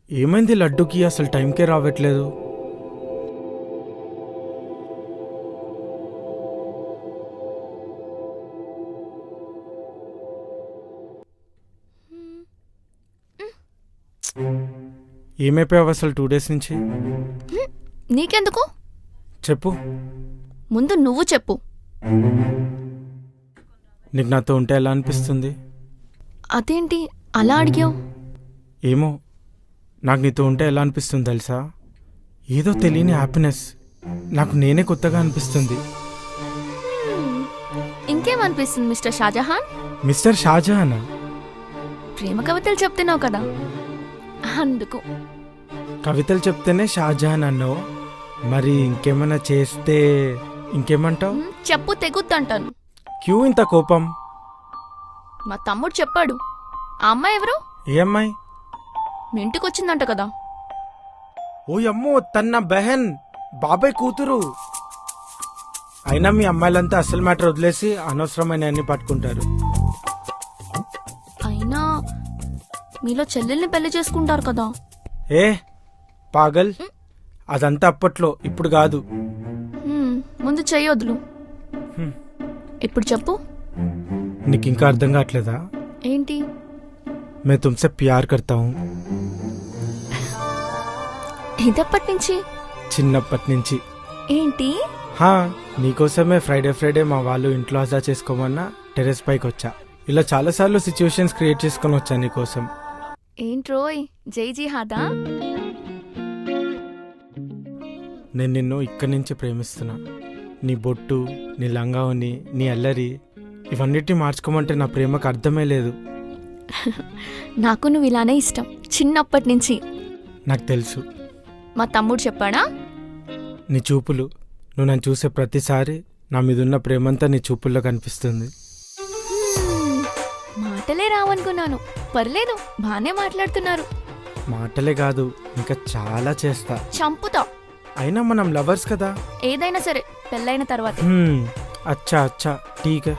ఏమైంది లడ్డుకి అసలు టైంకే రావట్లేదు? ఏమైపోయావు అసలు 2 days నుంచి? నీకెందుకు? చెప్పు. ముందు నువ్వు చెప్పు. నీకు నాతో ఉంటే ఎలా అనిపిస్తుంది? అదేంటి అలా అడిగావు? ఏమో, నాకు నీతో ఉంటే ఎలా అనిపిస్తుంది తెలుసా? ఏదో తెలియని హ్యాపీనెస్. నాకు నేనే కొత్తగా అనిపిస్తుంది. ఇంకేమనిపిస్తుంది మిస్టర్ షాజహాన్? మిస్టర్ షాజహానా? ప్రేమ కవితలు చెప్తున్నావు కదా, అందుకు. కవితలు చెప్తేనే షాజహాన్ అన్నావు, మరి ఇంకేమైనా చేస్తే ఇంకేమంటావు? చెప్పు, తెగుద్దంటాను. క్యూ ఇంత కోపం? మా తమ్ముడు చెప్పాడు. ఆ అమ్మాయి ఎవరు? ఏ అమ్మాయి? మీ ఇంటికి వచ్చిందంట కదా. ఓ అమ్మో, తన బెహన్, బాబాయ్ కూతురు. అయినా మీ అమ్మాయిలంతా అసలు మ్యాటర్ వదిలేసి అనవసరమైన అన్ని పట్టుకుంటారు. అయినా మీలో చెల్లెల్ని పెళ్లి చేసుకుంటారు కదా. ఏ పాగల్, అదంతా అప్పట్లో, ఇప్పుడు కాదు. ముందు చెయ్యొద్దులు. ఇప్పుడు చెప్పు. నీకు ఇంకా అర్థం కావట్లేదా? ఏంటి? मैं तुमसे प्यार करता हूँ. ఇదప్పటి నుంచి? చిన్నప్పటి నుంచి. ఏంటి? హా, నీకోసమే ఫ్రైడే మా వాళ్ళు ఇంట్లో హజా చేసుకోమన్నా టెరెస్ పైకి వచ్చా. ఇలా చాలాసార్లు సిచ్యువేషన్స్ క్రియేట్ చేసుకొని వచ్చా నీకోసం. ఏంట్రోయ్, జై జిహాదా? నేను నిన్ను ఇక్కడి నుంచి ప్రేమిస్తున్నా. నీ బొట్టు, నీ లంగావని, నీ అల్లరి, ఇవన్నిటిని మార్చుకోమంటే నా ప్రేమకు అర్థమే లేదు. నాకు నువ్వు ఇలానే ఇష్టం, చిన్నప్పటి నుంచి. నాకు తెలుసు. మా తమ్ముడు చెప్పాడా? నీ చూపులు, నువ్వు నన్ను చూసే ప్రతిసారి నా మీదున్న ప్రేమంతా నీ చూపుల్లో కనిపిస్తుంది. మాటలే రావనుకున్నాను. పర్లేదు, బానే మాట్లాడుతున్నారు. మాటలే కాదు, ఇంకా చాలా చేస్తా. చంపుతా. అయినా మనం లవర్స్ కదా. ఏదైనా సరే పెళ్ళైన తర్వాత. అచ్చా ఠీక్ హై.